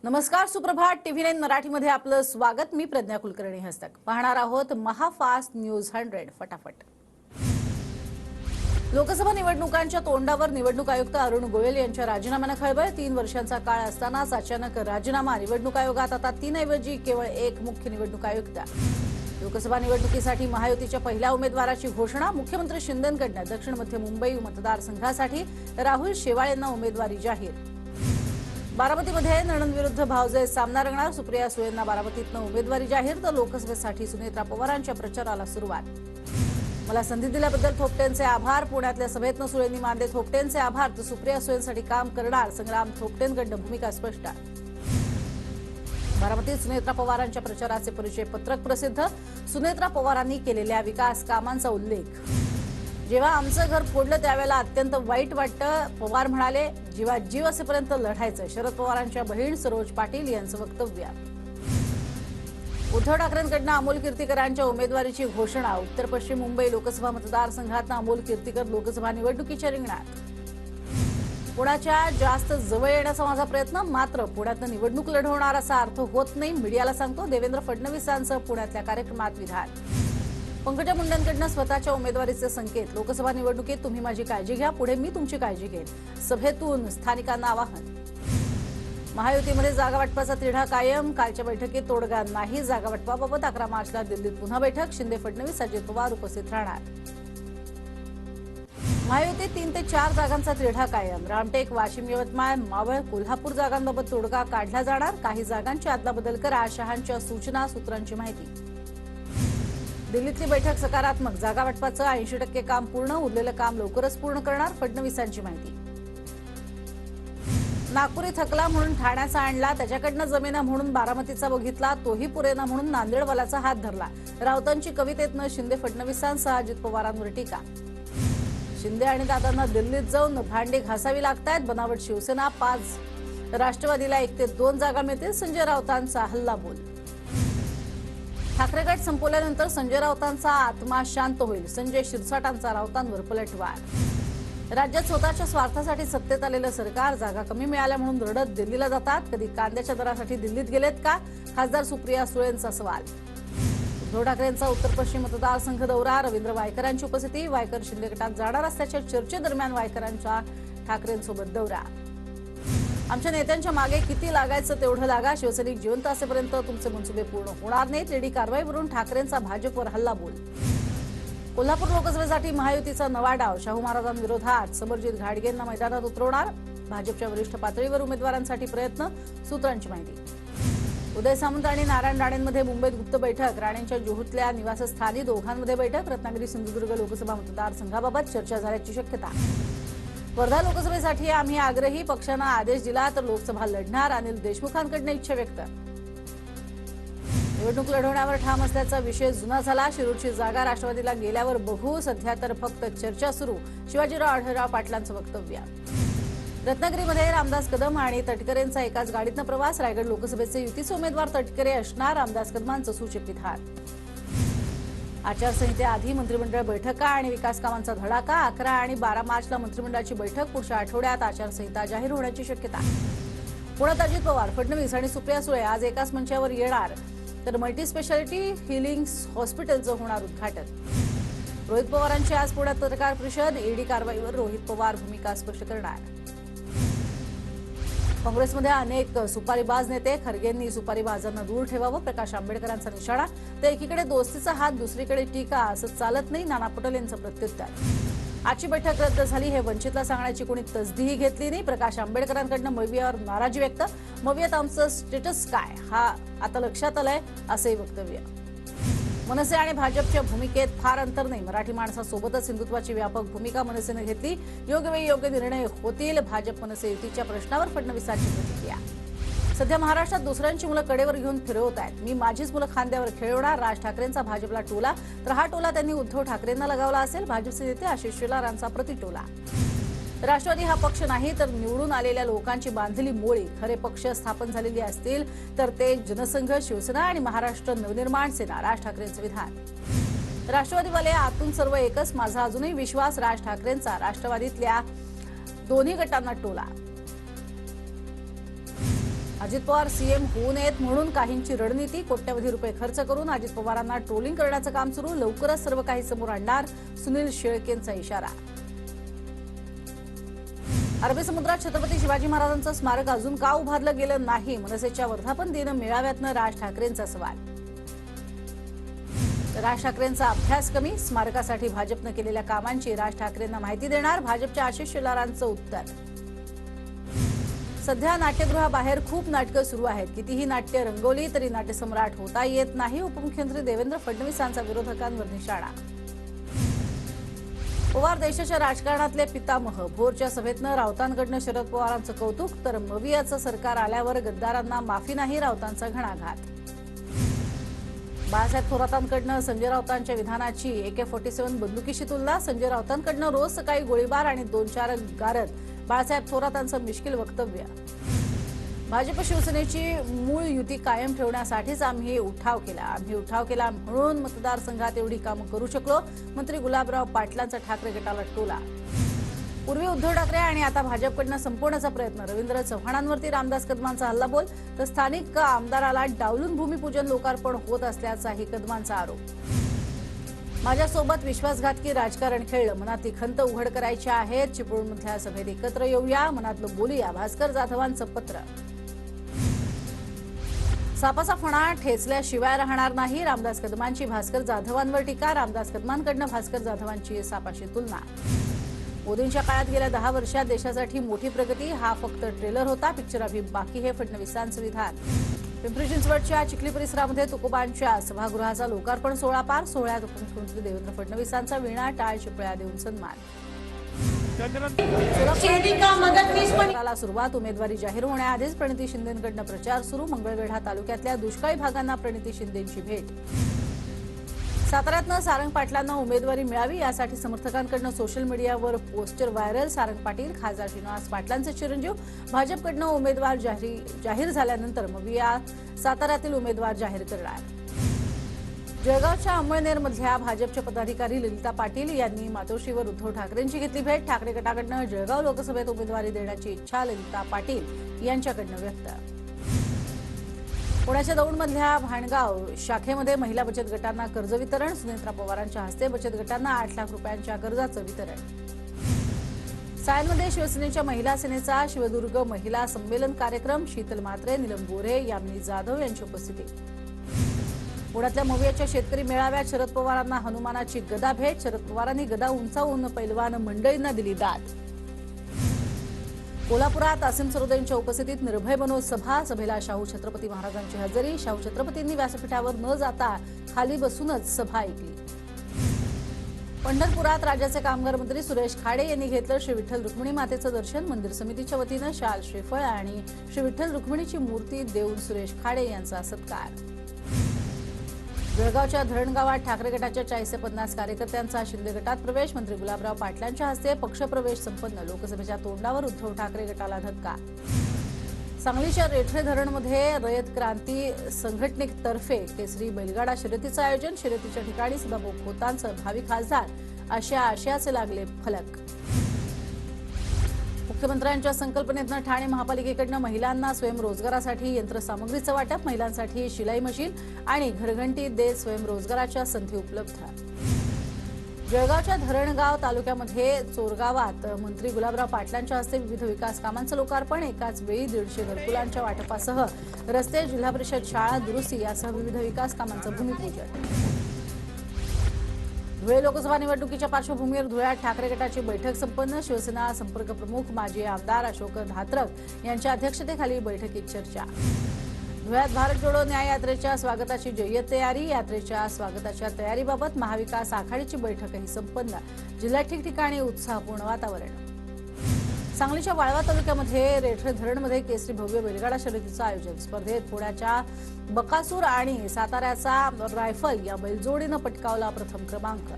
नमस्कार, सुप्रभात. TV9 मराठीमध्ये आपलं स्वागत. मी प्रज्ञा कुलकर्णी हस्तक. पाहणार आहोत महाफास्ट न्यूज 100 फटाफट. लोकसभा निवडणुकांच्या तोंडावर निवडणूक आयुक्त अरुण गोयल यांच्या राजीनाम्याने खळबळ. 3 वर्षांचा काळ असतानाच अचानक राजीनामा. निवडणूक आयोगात आता 3 ऐवजी केवळ 1 मुख्य निवडणूक आयुक्त. लोकसभा निवडणुकीसाठी महायुतीच्या पहिल्या उमेदवाराची घोषणा. मुख्यमंत्री शिंदेंकडून दक्षिण मध्य मुंबई मतदारसंघासाठी राहुल शेवाळे यांना उमेदवारी जाहीर. बारामतीमध्ये नणंद विरुद्ध भावजय सामना रंगणार. सुप्रिया सुळेंना बारामतीतनं उमेदवारी जाहीर, तर लोकसभेसाठी सुनेत्रा पवारांच्या प्रचाराला सुरुवात. मला संधी दिल्याबद्दल थोपटेंचे आभार. पुण्यातल्या सभेतनं सुळेंनी मानले थोपटेंचे आभार, तर सुप्रिया सुळेंसाठी काम करणार. संग्राम थोपटेंकडनं भूमिका स्पष्ट. बारामतीत सुनेत्रा पवारांच्या प्रचाराचे परिचय पत्रक प्रसिद्ध. सुनेत्रा पवारांनी केलेल्या विकास कामांचा उल्लेख. जेव्हा आमचं घर फोडलं त्यावेळेला अत्यंत वाईट वाटतं, पवार म्हणाले. जीवा जीव असेपर्यंत लढायचं. शरद पवारांच्या बहीण सरोज पाटील यांचं वक्तव्य. उद्धव ठाकरेंकडनं अमोल कीर्तीकरांच्या उमेदवारीची घोषणा. उत्तर पश्चिम मुंबई लोकसभा मतदारसंघातनं अमोल कीर्तीकर लोकसभा निवडणुकीच्या रिंगणात. पुण्याच्या जास्त जवळ येण्याचा माझा प्रयत्न, मात्र पुण्यातनं निवडणूक लढवणार असा अर्थ होत नाही, मीडियाला सांगतो. देवेंद्र फडणवीसांचं पुण्यातल्या कार्यक्रमात विधान. पंकजा मुंडेंकडनं स्वतःच्या उमेदवारीचे संकेत. लोकसभा निवडणुकीत तुम्ही माझी काळजी घ्या, पुढे मी तुमची काळजी घेईन. सभेतून स्थानिकांना आवाहन. महायुतीमध्ये जागा वाटपाचा तिढा कायम. कालच्या बैठकीत तोडगा नाही. जागा वाटपाबाबत 11 मार्चला दिल्लीत पुन्हा बैठक. शिंदे, फडणवीस, अजित पवार उपस्थित राहणार. महायुतीत 3 ते 4 जागांचा तिढा कायम. रामटेक, वाशिम, यवतमाळ, मावळ, कोल्हापूर जागांबाबत तोडगा काढला जाणार. काही जागांची अदलाबदल करा. शहांच्या सूचना. सूत्रांची माहिती. दिल्लीतली बैठक सकारात्मक. जागा वाटपाचं 80% काम पूर्ण. उरलेलं काम लवकरच पूर्ण करणार. फडणवीसांची माहिती. नागपुरी थकला म्हणून ठाण्याचा आणला. त्याच्याकडनं जमिना म्हणून बारामतीचा बघितला. तोही पुरेना म्हणून नांदेडवालाचा हात धरला. राऊतांची कवितेतनं शिंदे, फडणवीसांसह अजित पवारांवर टीका. शिंदे आणि दादांना दिल्लीत जाऊन भांडी घासावी लागतायत. बनावट शिवसेना. 5 राष्ट्रवादीला 1 ते 2 जागा मिळतील. संजय राऊतांचा हल्लाबोल. ठाकरे गट संपवल्यानंतर संजय राऊतांचा आत्मा शांत होईल. संजय शिरसाटांचा राऊतांवर पलटवार. राज्यात स्वतःच्या स्वार्थासाठी सत्तेत आलेलं सरकार. जागा कमी मिळाल्या म्हणून रडत दिल्लीला जातात. कधी कांद्याच्या दरासाठी दिल्लीत गेलेत का? खासदार सुप्रिया सुळेंचा सवाल. उद्धव ठाकरेंचा उत्तर पश्चिम मतदारसंघ दौरा. रवींद्र वायकरांची उपस्थिती. वायकर शिंदे गटात जाणार असल्याच्या चर्चेदरम्यान वायकरांचा ठाकरेंसोबत दौरा. आमच्या नेत्यांच्या मागे किती लागायचं तेवढं लागा. शिवसैनिक जिवंत असेपर्यंत तुमचे मनसुबे पूर्ण होणार नाहीत. ईडी कारवाईवरून ठाकरेंचा भाजपवर हल्लाबोल. कोल्हापूर लोकसभेसाठी महायुतीचा नवा डाव. शाहू महाराजांविरोधात समरजित घाडगेंना मैदानात उतरवणार. भाजपच्या वरिष्ठ पातळीवर उमेदवारांसाठी प्रयत्न. सूत्रांची माहिती. उदय सामंत आणि नारायण राणेंमध्ये मुंबईत गुप्त बैठक. राणेंच्या जुहूतल्या निवासस्थानी दोघांमध्ये बैठक. रत्नागिरी सिंधुदुर्ग लोकसभा मतदारसंघाबाबत चर्चा झाल्याची शक्यता. वर्धा लोकसभेसाठी आम्ही आग्रही. पक्षानं आदेश दिला तर लोकसभा लढणार. अनिल देशमुखांकडून इच्छा व्यक्त. निवडणूक लढवण्यावर ठाम असल्याचा विषय जुना झाला. शिरूरची जागा राष्ट्रवादीला गेल्यावर बघू. सध्या तर फक्त चर्चा सुरू. शिवाजीराव आढळराव पाटलांचं वक्तव्य. रत्नागिरीमध्ये रामदास कदम आणि तटकरेंचा एकाच गाडीतनं प्रवास. रायगड लोकसभेचे युतीचे उमेदवार तटकरे असणार. रामदास कदमांचं सूचक विधान. आचारसंहितेआधी मंत्रिमंडळ बैठका आणि विकास कामांचा धडाका. 11 आणि 12 मार्चला मंत्रिमंडळाची बैठक. पुढच्या आठवड्यात आचारसंहिता जाहीर होण्याची शक्यता. पुण्यात अजित पवार, फडणवीस आणि सुप्रिया सुळे आज एकाच मंचावर येणार, तर मल्टी स्पेशालिटी हिलिंग हॉस्पिटलचं होणार उद्घाटन. रोहित पवारांची आज पुण्यात पत्रकार परिषद. ईडी कारवाईवर रोहित पवार भूमिका स्पष्ट करणार. काँग्रेसमध्ये अनेक सुपारीबाज नेते. खरगेंनी सुपारीबाजांना दूर ठेवावं. प्रकाश आंबेडकरांचा निशाणा. तर एकीकडे दोस्तीचा हात, दुसरीकडे टीका. असं चालत नाही. नाना पटोले यांचं प्रत्युत्तर. आजची बैठक रद्द झाली हे वंचितला सांगण्याची कोणी तसदीही घेतली नाही. प्रकाश आंबेडकरांकडनं मवियावर नाराजी व्यक्त. मवियात आमचं स्टेटस काय हा आता लक्षात आलंय, असंही वक्तव्य. मनसे आणि भाजपच्या भूमिकेत फार अंतर नाही. मराठी माणसासोबतच हिंदुत्वाची व्यापक भूमिका मनसेने घेतली. योग्य वेळी योग्य निर्णय होतील. भाजप मनसे युतीच्या प्रश्नावर फडणवीसांची प्रतिक्रिया. सध्या महाराष्ट्रात दुसऱ्यांची मुलं कडेवर घेऊन फिरवत आहेत. मी माझीच मुलं खांद्यावर खेळवणार. राज ठाकरेंचा भाजपला टोला, तर हा टोला त्यांनी उद्धव ठाकरेंना लगावला असेल. भाजपचे नेते आशिष शेलारांचा प्रतिटोला. राष्ट्रवादी हा पक्ष नाही तर निवडून आलेल्या लोकांची बांधलेली मोळी. खरे पक्ष स्थापन झालेली असतील तर ते जनसंघ, शिवसेना आणि महाराष्ट्र नवनिर्माण सेना. राज ठाकरेंचं विधान. राष्ट्रवादीवाले आतून सर्व एकच. माझा अजूनही विश्वास राज ठाकरेंचा. राष्ट्रवादीतल्या दोन्ही गटांना टोला. अजित पवार सीएम होऊ नयेत म्हणून काहींची रणनीती, कोट्यवधी रुपये खर्च करून अजित पवारांना ट्रोलिंग करण्याचं काम सुरू, लवकरच सर्व काही समोर आणणार, सुनील शेळकेंचा इशारा. अरबी समुद्रात छत्रपती शिवाजी महाराजांचं स्मारक अजून का उभारलं गेलं नाही, मनसेच्या वर्धापन दिन मेळाव्यातनं राज ठाकरेंचा सवाल. राज ठाकरेंचा अभ्यास कमी, स्मारकासाठी भाजपनं केलेल्या कामांची राज ठाकरेंना माहिती देणार, भाजपच्या आशिष शेलारांचं उत्तर. सध्या नाट्यगृहाबाहेर खूप नाटकं सुरू आहेत, कितीही नाट्य रंगवली तरी नाट्यसम्राट होता येत नाही, उपमुख्यमंत्री देवेंद्र फडणवीसांचा विरोधकांवर निशाणा. पवार देशाच्या राजकारणातले पितामह, भोरच्या सभेतनं राऊतांकडनं शरद पवारांचं कौतुक, तर मवियाचं सरकार आल्यावर गद्दारांना माफी नाही, राऊतांचा घणाघात. बाळासाहेब थोरातांकडनं संजय राऊतांच्या विधानाची AK-47 बंदुकीशी तुलना, संजय राऊतांकडनं रोज सकाळी गोळीबार आणि 2-4 गारद, बाळासाहेब थोरातांचं मिश्किल वक्तव्य. भाजप शिवसेनेची मूळ युती कायम ठेवण्यासाठीच आम्ही उठाव केला म्हणून मतदारसंघात एवढी कामं करू शकलो, मंत्री गुलाबराव पाटलांचा ठाकरे गटाला टोला. पूर्वी उद्धव ठाकरे आणि आता भाजपकडनं संपवण्याचा प्रयत्न, रवींद्र चव्हाणांवरती रामदास कदमांचा हल्लाबोल, तर स्थानिक आमदाराला डावलून भूमिपूजन लोकार्पण होत असल्याचाही कदमांचा आरोप. माझ्यासोबत विश्वासघातकी राजकारण खेळलं, मनातली खंत उघड करायची आहे, चिपळूणमधल्या सभेत एकत्र येऊया, मनातलं बोलूया, भास्कर जाधवांचं पत्र. सापाचा फणा ठेचल्याशिवाय राहणार नाही, रामदास कदमांची भास्कर जाधवांवर टीका, रामदास कदमांकडनं भास्कर जाधवांची सापाशी तुलना. मोदींच्या काळात गेल्या 10 वर्षात देशासाठी मोठी प्रगती, हा फक्त ट्रेलर होता, पिक्चर अभी बाकी हे फडणवीसांचं विधान. पिंपरी चिंचवडच्या चिखली परिसरामध्ये तुकोबांच्या सभागृहाचा लोकार्पण सोहळा पार, सोहळ्यात उपमुख्यमंत्री देवेंद्र फडणवीसांचा वीणा टाळ चिपळ्या देऊन सन्मान. सुरक्षेला सुरुवात, उमेदवारी जाहीर होण्याआधीच प्रणिती शिंदेंकडनं प्रचार सुरू, मंगळवेढा तालुक्यातल्या दुष्काळी भागांना प्रणिती शिंदेंची भेट. साताऱ्यातनं सारंग पाटलांना उमेदवारी मिळावी यासाठी समर्थकांकडनं सोशल मीडियावर पोस्टर व्हायरल, सारंग पाटील खासदार श्रीनिवास पाटलांचे चिरंजीव, भाजपकडनं उमेदवार जाहीर झाल्यानंतर मविया साताऱ्यातील उमेदवार जाहीर करणार. जळगावच्या अंमळनेरमधल्या भाजपच्या पदाधिकारी ललिता पाटील यांनी मातोश्रीवर उद्धव ठाकरेंची घेतली भेट, ठाकरे गटाकडनं जळगाव लोकसभेत उमेदवारी देण्याची इच्छा ललिता पाटील यांच्याकडनं व्यक्त. पुण्याच्या दौंडमधल्या भाणगाव शाखेमध्ये महिला बचत गटांना कर्ज वितरण, सुनेत्रा पवारांच्या हस्ते बचत गटांना 8 लाख रुपयांच्या कर्जाचं वितरण. सायनमध्ये शिवसेनेच्या महिला सेनेचा शिवदुर्ग महिला संमेलन कार्यक्रम, शीतल म्हात्रे, नीलम गोरे, यामिनी जाधव यांची उपस्थिती. पुण्यातल्या मवियाच्या शेतकरी मेळाव्यात शरद पवारांना हनुमानाची गदा भेट, शरद पवारांनी गदा उंचावून पैलवान मंडळींना दिली दाद. कोल्हापुरात आसिम सरोदेंच्या उपस्थितीत निर्भय बनो सभा, सभेला शाहू छत्रपती महाराजांची हजेरी, शाहू छत्रपतींनी व्यासपीठावर न जाता खाली बसूनच सभा ऐकली. पंढरपुरात राज्याचे कामगार मंत्री सुरेश खाडे यांनी घेतलं श्री विठ्ठल रुक्मिणी मातेचं दर्शन, मंदिर समितीच्या वतीनं शाल, श्रीफळ आणि श्री विठ्ठल रुक्मिणीची मूर्ती देऊन सुरेश खाडे यांचा सत्कार. जळगावच्या धरणगावात ठाकरे गटाच्या 40 ते 50 कार्यकर्त्यांचा शिंदे गटात प्रवेश, मंत्री गुलाबराव पाटलांच्या हस्ते पक्षप्रवेश संपन्न, लोकसभेच्या तोंडावर उद्धव ठाकरे गटाला धक्का. सांगलीच्या रेठरे धरणमध्ये रयत क्रांती संघटनेतर्फे केसरी बैलगाडा शर्यतीचं आयोजन, शर्यतीच्या ठिकाणी सदाभाऊ खोतांचं भावी खासदार अशा आशयाचे लागले फलक. मुख्यमंत्र्यांच्या संकल्पनेतनं ठाणे महापालिकेकडनं महिलांना स्वयंरोजगारासाठी यंत्रसामग्रीचं वाटप, महिलांसाठी शिलाई मशीन आणि घरघंटी देत स्वयंरोजगाराच्या संधी उपलब्ध. जळगावच्या धरणगाव तालुक्यामध्ये चोरगावात मंत्री गुलाबराव पाटलांच्या हस्ते विविध विकास कामांचं लोकार्पण, एकाच वेळी 150 घरकुलांच्या वाटपासह रस्ते, जिल्हा परिषद शाळा दुरुस्ती यासह विविध विकास कामांचं भूमिपूजन. धुळे लोकसभा निवडणुकीच्या पार्श्वभूमीवर धुळ्यात ठाकरे गटाची बैठक संपन्न, शिवसेना संपर्क प्रमुख माजी आमदार अशोक धात्रक यांच्या अध्यक्षतेखाली बैठकीत चर्चा. धुळ्यात भारत जोडो न्याय यात्रेच्या स्वागताची जय्यत तयारी, यात्रेच्या स्वागताच्या तयारीबाबत महाविकास आघाडीची बैठकही संपन्न, जिल्ह्यात ठिकठिकाणी उत्साहपूर्ण वातावरण. सांगलीच्या वाळवा तालुक्यामध्ये रेठरे धरणमध्ये केसरी भव्य बैलगाडा शर्यतीचं आयोजन, स्पर्धेत पुण्याच्या बकासूर आणि साताऱ्याचा रायफल या बैलजोडीनं पटकावला प्रथम क्रमांक.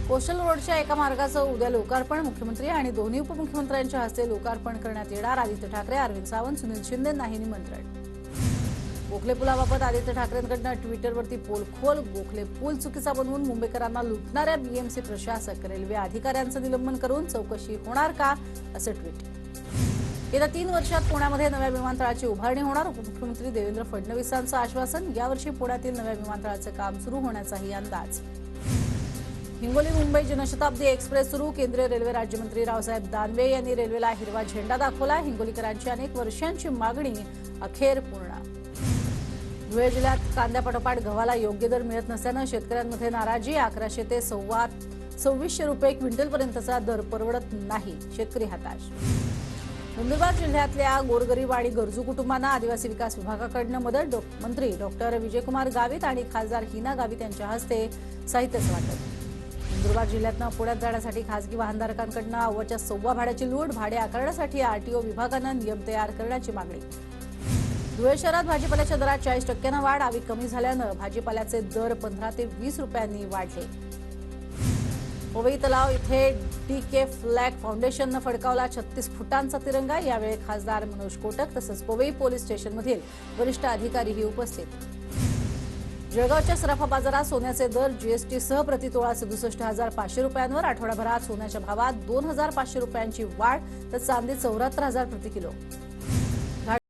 कोस्टल रोडच्या एका मार्गाचं उद्या लोकार्पण, मुख्यमंत्री आणि दोन्ही उपमुख्यमंत्र्यांच्या हस्ते लोकार्पण करण्यात येणार. आदित्य ठाकरे, अरविंद सावंत, सुनील शिंदेंनाही निमंत्रण. गोखले पुलाबाबत आदित्य ठाकरेंकडनं ट्विटरवरती पोलखोल. गोखले पूल चुकीचा बनवून मुंबईकरांना लुटणाऱ्या बीएमसी प्रशासक रेल्वे अधिकाऱ्यांचं निलंबन करून चौकशी होणार का, असं ट्विट. येत्या 3 वर्षात पुण्यामध्ये नव्या विमानतळाची उभारणी होणार. उपमुख्यमंत्री देवेंद्र फडणवीसांचं आश्वासन. यावर्षी पुण्यातील नव्या विमानतळाचं काम सुरू होण्याचाही अंदाज. हिंगोली मुंबई जनशताब्दी एक्सप्रेस सुरू. केंद्रीय रेल्वे राज्यमंत्री रावसाहेब दानवे यांनी रेल्वेला हिरवा झेंडा दाखवला. हिंगोलीकरांची अनेक वर्षांची मागणी अखेर पूर्ण. धुळे जिल्ह्यात कांद्यापाठोपाठ गव्हाला योग्य दर मिळत नसल्यानं शेतकऱ्यांमध्ये नाराजी. 1100 ते 2600 रुपये क्विंटलपर्यंतचा दर परवडत नाही. शेतकरी हताश. नंदुरबार जिल्ह्यातल्या गोरगरीब आणि गरजू कुटुंबांना आदिवासी विकास विभागाकडून मदत. मंत्री डॉक्टर विजयकुमार गावित आणि खासदार हिना गावित यांच्या हस्ते साहित्याचं वाटप. नंदुरबार जिल्ह्यातनं पुण्यात जाण्यासाठी खासगी वाहनधारकांकडून अव्वाच्या सव्वा भाड्याची लूट. भाडे आकारण्यासाठी आरटीओ विभागानं नियम तयार करण्याची मागणी. धुळे शहरात भाजीपाल्याच्या दरात 40% वाढ. आवक कमी झाल्यानं भाजीपाल्याचे दर 15 ते 20 रुपयांनी वाढले. पवई तलाव इथे DK फ्लॅग फाउंडेशननं फडकावला 36 फुटांचा तिरंगा. यावेळी खासदार मनोज कोटक तसंच पवई पोलीस स्टेशनमधील वरिष्ठ अधिकारीही उपस्थित. जळगावच्या सराफा बाजारात सोन्याचे दर जीएसटीसह प्रतितोळा 67,500 रुपयांवर. आठवडाभरात सोन्याच्या भावात 2,500 रुपयांची वाढ तर चांदी 74,000 प्रति किलो.